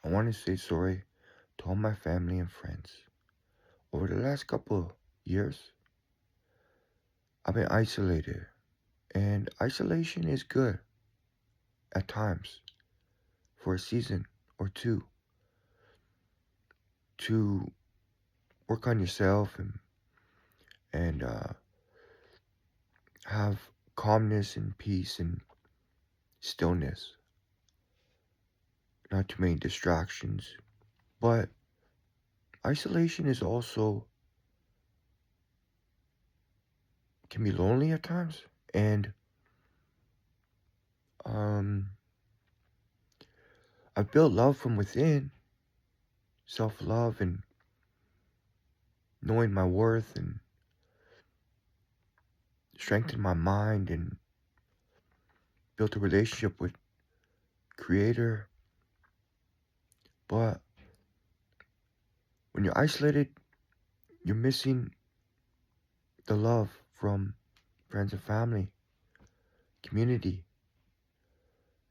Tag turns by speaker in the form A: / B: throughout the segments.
A: I want to say sorry to all my family and friends. Over the last couple of years, I've been isolated, and isolation is good at times for a season or two to work on yourself and have calmness and peace and stillness, not too many distractions. But isolation is also can be lonely at times, and um, I've built love from within, self love, and knowing my worth and strengthened my mind and built a relationship with creator. But when you're isolated, you're missing the love from friends and family, community.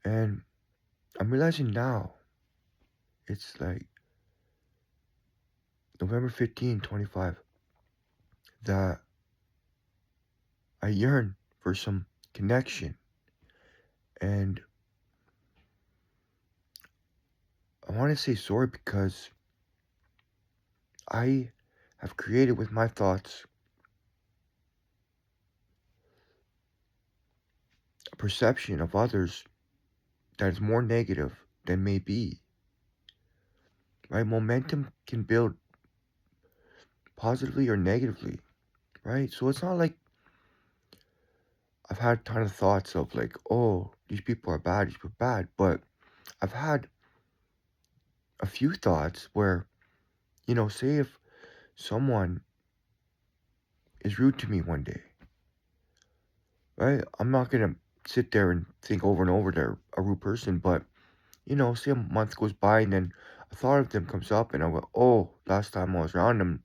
A: And I'm realizing now, it's like November 15, 25, that I yearn for some connection. And I want to say sorry because I have created with my thoughts a perception of others that is more negative than may be. Right? Momentum can build positively or negatively, right? So it's not like I've had a ton of thoughts of like, oh, these people are bad, these people are bad, but I've had a few thoughts where, say if someone is rude to me one day, right? I'm not gonna sit there and think over and over they're a rude person, but say a month goes by and then a thought of them comes up and I go, oh, last time I was around them,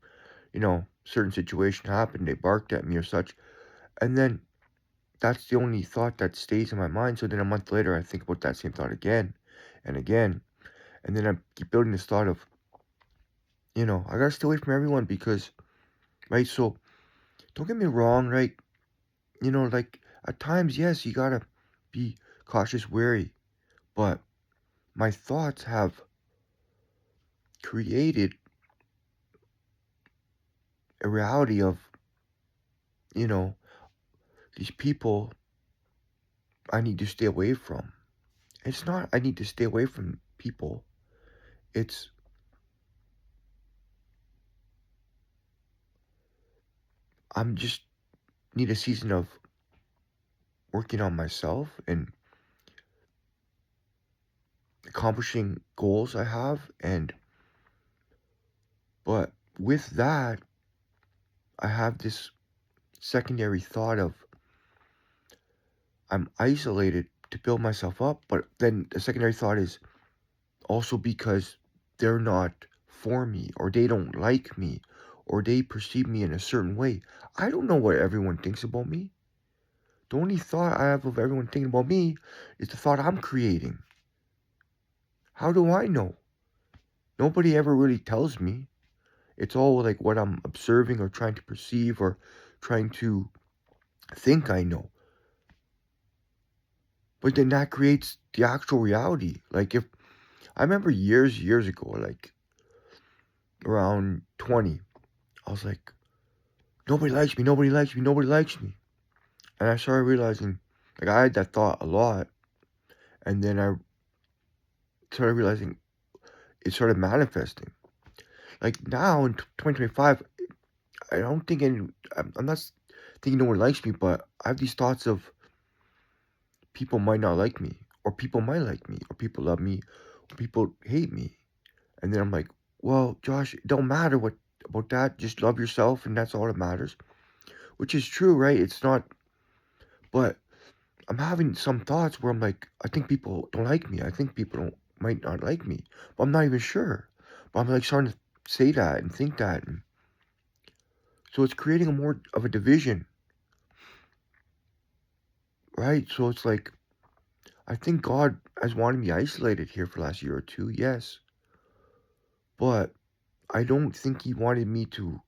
A: certain situation happened, they barked at me or such, and then that's the only thought that stays in my mind. So then a month later, I think about that same thought again and again. And then I keep building this thought of, I gotta stay away from everyone because, right? So don't get me wrong, right? Like at times, yes, you gotta be cautious, wary. But my thoughts have created a reality of, you know, these people I need to stay away from. It's not I need to stay away from people. It's I'm just need a season of working on myself and accomplishing goals I have, and but with that I have this secondary thought of I'm isolated to build myself up, but then the secondary thought is also because they're not for me or they don't like me or they perceive me in a certain way. I don't know what everyone thinks about me. The only thought I have of everyone thinking about me is the thought I'm creating. How do I know? Nobody ever really tells me. It's all like what I'm observing or trying to perceive or trying to think I know. But then that creates the actual reality. Like if I remember years ago, like around 20, I was like, nobody likes me, nobody likes me, nobody likes me. And I started realizing, like I had that thought a lot. And then I started realizing it started manifesting. Like now in 2025, I don't think I'm not thinking no one likes me, but I have these thoughts of people might not like me, or people might like me, or people love me, or people hate me. And then I'm like, well, Josh, it don't matter what about that. Just love yourself, and that's all that matters. Which is true, right? It's not, but I'm having some thoughts where I'm like, I think people don't like me. I think people don't might not like me, but I'm not even sure. But I'm like starting to say that and think that, and so it's creating a more of a division, right? So it's like I think God has wanted me isolated here for the last year or two, yes. But I don't think he wanted me to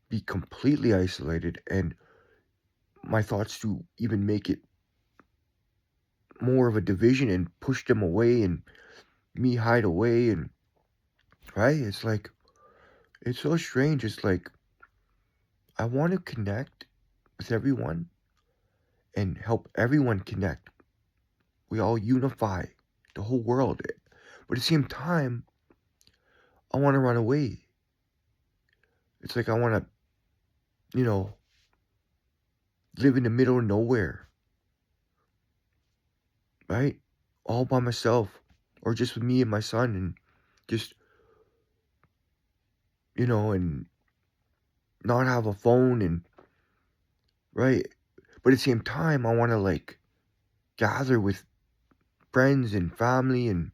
A: be completely isolated and my thoughts to even make it more of a division and push them away and me hide away and right? It's like it's so strange. It's like I want to connect with everyone and help everyone connect. We all unify the whole world. But at the same time, I want to run away. It's like I want to, live in the middle of nowhere, right? All by myself or just with me and my son and just, and not have a phone and, right? But at the same time, I want to like gather with friends and family and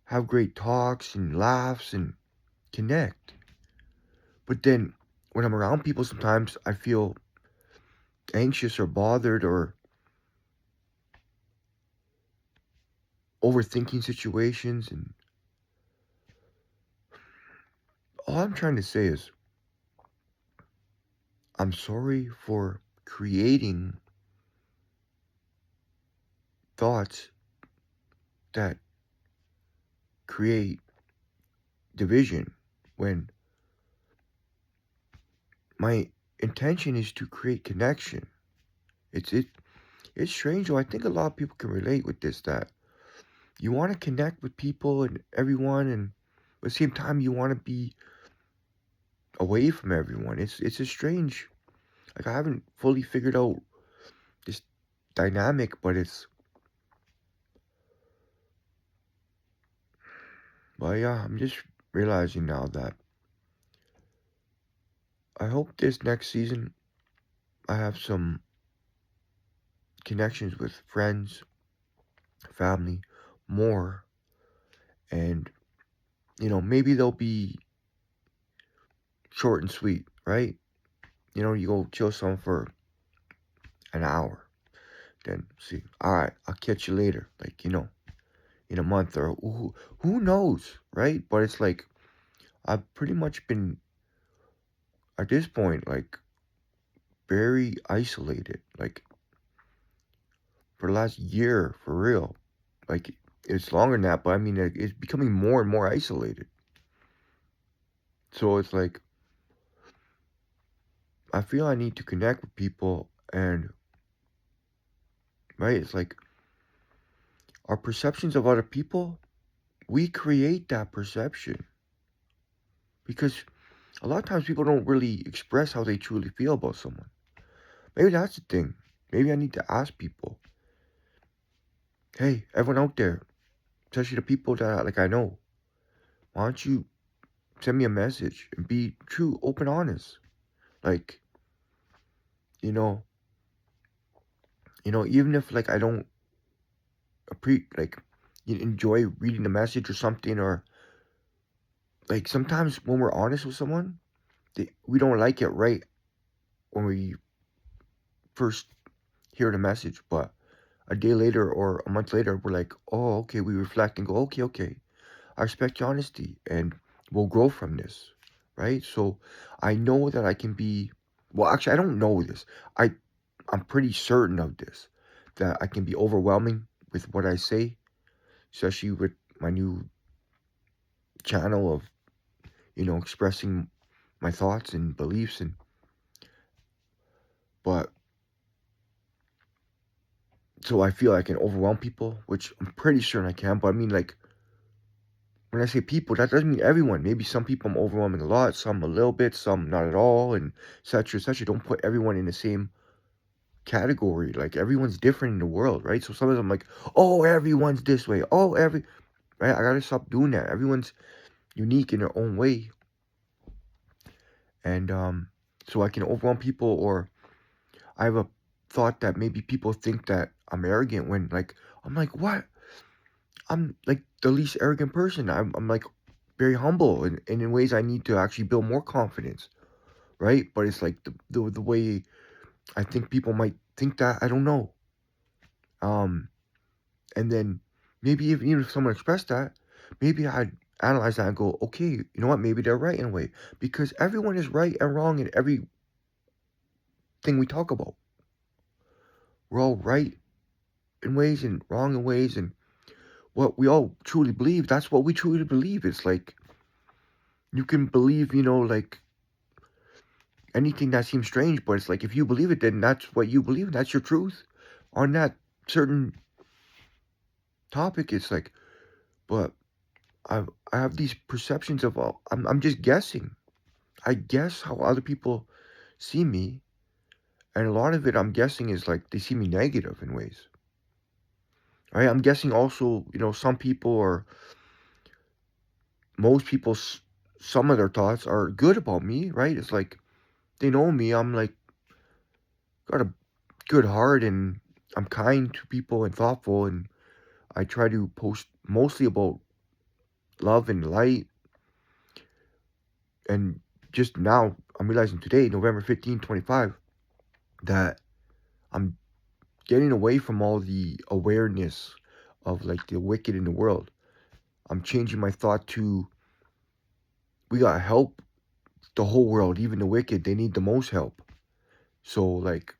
A: have great talks and laughs and connect. But then when I'm around people, sometimes I feel anxious or bothered or overthinking situations. And all I'm trying to say is, I'm sorry for creating thoughts that create division when my intention is to create connection. It's it it's strange though. I think a lot of people can relate with this that you want to connect with people and everyone and at the same time you want to be away from everyone. It's a strange like I haven't fully figured out this dynamic, but yeah, I'm just realizing now that I hope this next season I have some connections with friends, family, more, and maybe they'll be short and sweet, right? You go chill some for an hour, then see, all right, I'll catch you later, like in a month or who knows, right? But it's like I've pretty much been at this point like very isolated, like for the last year, for real. Like it's longer than that, but I mean, like, it's becoming more and more isolated. So it's like I feel I need to connect with people, and right, it's like our perceptions of other people, we create that perception because a lot of times people don't really express how they truly feel about someone. Maybe that's the thing. Maybe I need to ask people, hey, everyone out there, especially the people that like I know, why don't you send me a message and be true, open, honest? Like, you know, even if like I don't like enjoy reading the message or something, or like sometimes when we're honest with someone, we don't like it right when we first hear the message, but a day later or a month later, we're like, oh, okay, we reflect and go, okay, okay, I respect your honesty and we'll grow from this, right? So I know that I can be, well, actually, I don't know this. I'm pretty certain of this, that I can be overwhelming with what I say, especially with my new channel of, expressing my thoughts and beliefs but so I feel I can overwhelm people, which I'm pretty certain I can. But I mean, like, when I say people, that doesn't mean everyone. Maybe some people I'm overwhelming a lot, some a little bit, some not at all, and et cetera. Don't put everyone in the same category. Like, everyone's different in the world, right? So sometimes I'm like, oh, everyone's this way. Oh, right? I gotta stop doing that. Everyone's unique in their own way. And, so I can overwhelm people, or I have a thought that maybe people think that I'm arrogant when, like, I'm like, what? I'm like the least arrogant person. I'm like very humble and in ways I need to actually build more confidence, right? But it's like the way I think people might think that I don't know. Um, and then maybe even if someone expressed that, maybe I'd analyze that and go, okay, you know what? Maybe they're right in a way. Because everyone is right and wrong in everything we talk about. We're all right in ways and wrong in ways. And what we all truly believe, that's what we truly believe. It's like, you can believe, like anything that seems strange, but it's like, if you believe it, then that's what you believe. That's your truth on that certain topic. It's like, but I have these perceptions of, I'm just guessing. I guess how other people see me, and a lot of it I'm guessing is like they see me negative in ways. Right? I'm guessing also, some people or most people, some of their thoughts are good about me, right? It's like they know me. I'm like got a good heart and I'm kind to people and thoughtful, and I try to post mostly about love and light. And just now, I'm realizing today, November 25th, that I'm getting away from all the awareness of like the wicked in the world. I'm changing my thought to, we gotta help the whole world, even the wicked. They need the most help. So like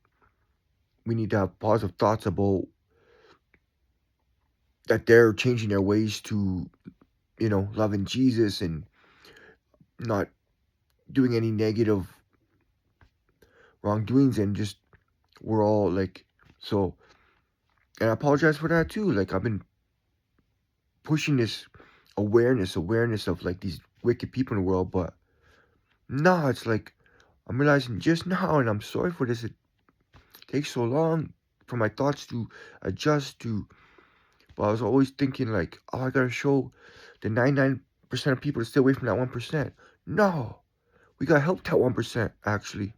A: we need to have positive thoughts about that they're changing their ways to, loving Jesus and not doing any negative wrongdoings, and just we're all like, so. And I apologize for that too. Like I've been pushing this awareness of like these wicked people in the world, but no, it's like I'm realizing just now, and I'm sorry for this. It takes so long for my thoughts to adjust to. But I was always thinking like, oh, I gotta show the 99% of people to stay away from that 1%. No, we gotta help that 1% actually,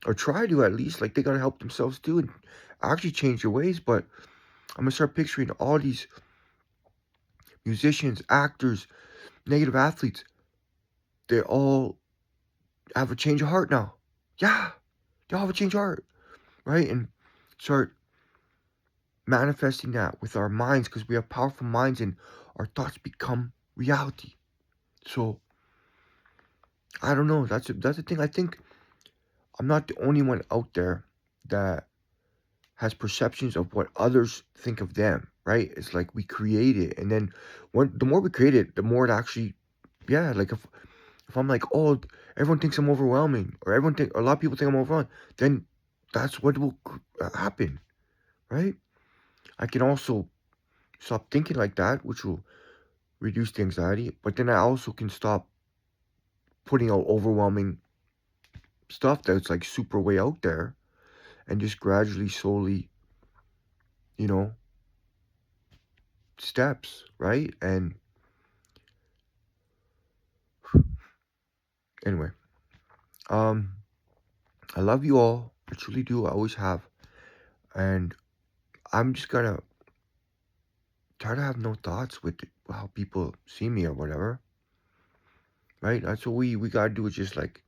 A: or try to at least. Like they gotta help themselves too and actually change their ways. But I'm gonna start picturing all these musicians, actors, negative athletes. They all have a change of heart now. Yeah, they all have a change of heart, right? And start manifesting that with our minds, because we have powerful minds and our thoughts become reality. So I don't know. That's the thing. I think I'm not the only one out there that has perceptions of what others think of them. Right? It's like we create it, and then the more we create it, the more it actually, yeah. Like if I'm like, oh, everyone thinks I'm overwhelming, or a lot of people think I'm overwhelming, then that's what will happen, right? I can also stop thinking like that, which will reduce the anxiety. But then I also can stop putting out overwhelming stuff that's like super way out there, and just gradually, slowly, you know, steps, right? And anyway, um, I love you all. I truly do. I always have. And I'm just gonna try to have no thoughts with how people see me or whatever, right? That's what we gotta do, is just like,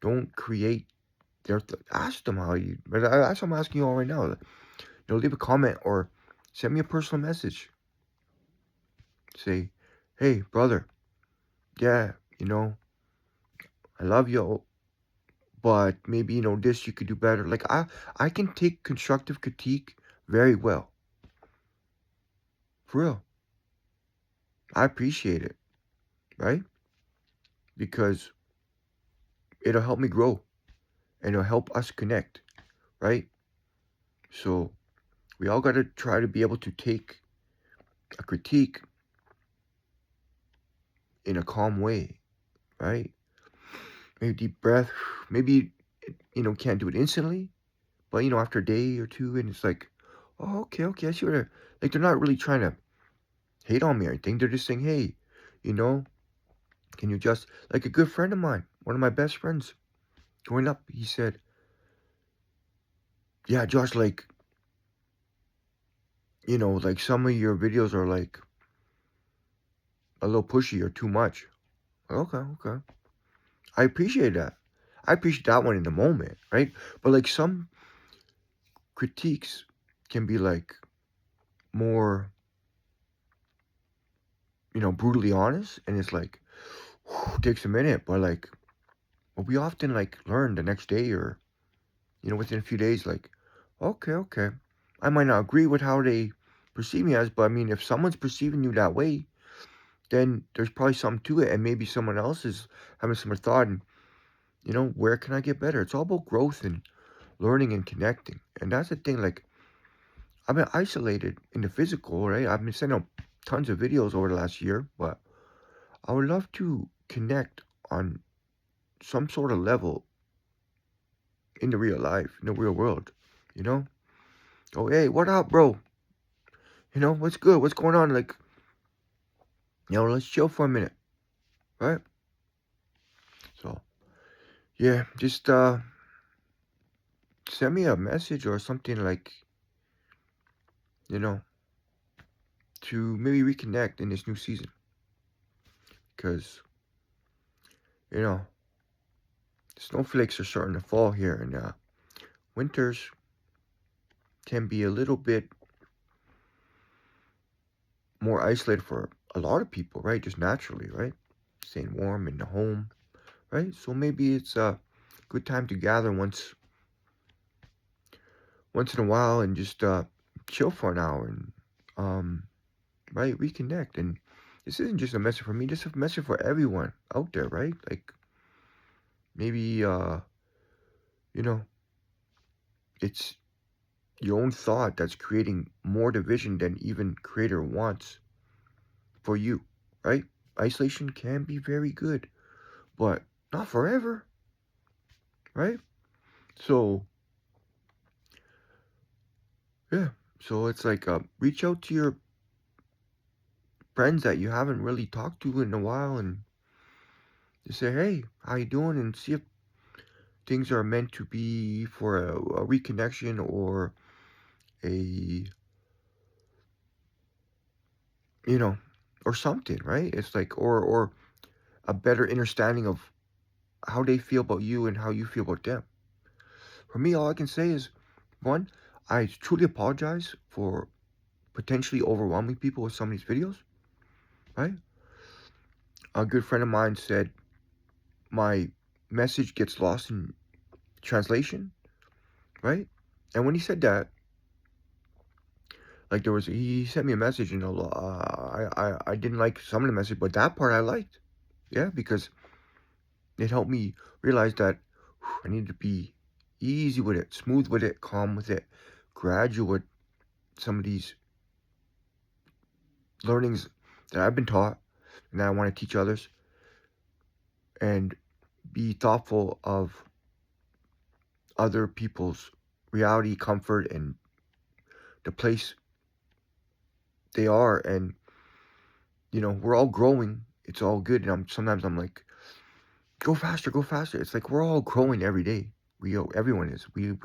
A: don't create ask them how you, but that's what I'm asking you all right now. Leave a comment or send me a personal message. Say, hey, brother, yeah, I love you, but maybe, this you could do better. Like, I can take constructive critique very well. For real. I appreciate it, right? Because it'll help me grow and it'll help us connect, right? So we all got to try to be able to take a critique in a calm way, right? Maybe deep breath. Maybe, can't do it instantly, but, after a day or two, and it's like, oh, okay, I see what like, they're not really trying to hate on me or anything. They're just saying, hey, you know, can you just, like a good friend of mine, one of my best friends growing up, he said, yeah, Josh, like, like some of your videos are like a little pushy or too much. Okay. I appreciate that. I appreciate that one in the moment, right? But like some critiques can be like more, brutally honest, and it's like, takes a minute, but like, well, we often like learn the next day or, within a few days, like, okay, okay. I might not agree with how they perceive me as, but I mean, if someone's perceiving you that way, then there's probably something to it, and maybe someone else is having some thought, and where can I get better? It's all about growth and learning and connecting, and that's the thing. Like, I've been isolated in the physical, right? I've been sending out tons of videos over the last year, but I would love to connect on some sort of level in the real life, in the real world, you know? Oh, hey, what up, bro? What's good? What's going on? Like, let's chill for a minute, right? So, yeah, just send me a message or something like, you know, to maybe reconnect in this new season. Because, you know, snowflakes are starting to fall here, and winters can be a little bit more isolated for a lot of people, right? Just naturally, right? Staying warm in the home, right? So maybe it's a good time to gather once in a while and just chill for an hour and right, reconnect. And this isn't just a message for me, this is a message for everyone out there, right? Like maybe you know, it's your own thought that's creating more division than even creator wants for you, right? Isolation can be very good, but not forever, right? So yeah, so it's like reach out to your friends that you haven't really talked to in a while and just say, hey, how you doing? And see if things are meant to be for a reconnection or a, you know, or something, right? It's like, or a better understanding of how they feel about you and how you feel about them. For me, all I can say is, one, I truly apologize for potentially overwhelming people with some of these videos, right? A good friend of mine said my message gets lost in translation, right? And when he said that, like he sent me a message, I didn't like some of the message, but that part I liked, yeah, because it helped me realize that I need to be easy with it, smooth with it, calm with it, gradual with some of these learnings that I've been taught and that I want to teach others, and be thoughtful of other people's reality, comfort, and the place they are. And we're all growing. It's all good. And sometimes I'm like, go faster, go faster. It's like we're all growing every day. Everyone is. We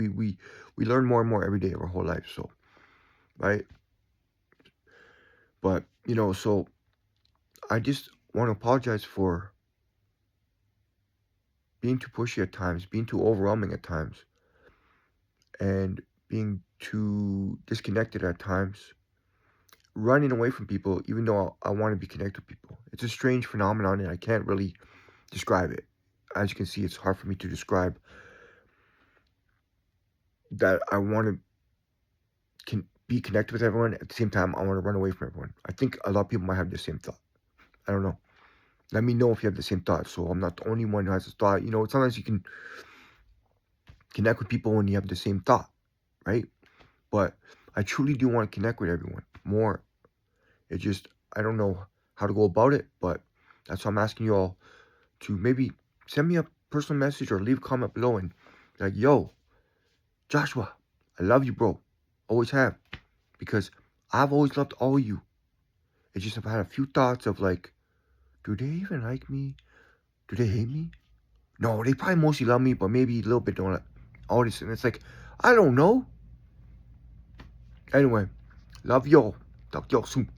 A: learn more and more every day of our whole life. So, right. But so I just want to apologize for being too pushy at times, being too overwhelming at times, and being too disconnected at times, running away from people, even though I want to be connected with people. It's a strange phenomenon, and I can't really describe it. As you can see, it's hard for me to describe that I want to be connected with everyone. At the same time, I want to run away from everyone. I think a lot of people might have the same thought. I don't know. Let me know if you have the same thought, so I'm not the only one who has this thought. Sometimes you can connect with people when you have the same thought, right? But I truly do want to connect with everyone more. It just, I don't know how to go about it, but that's why I'm asking you all to maybe send me a personal message or leave a comment below and be like, yo, Joshua, I love you, bro. Always have. Because I've always loved all of you. It's just I've had a few thoughts of like, do they even like me? Do they hate me? No, they probably mostly love me, but maybe a little bit don't like all this. And it's like, I don't know. Anyway, love y'all. Talk to y'all soon.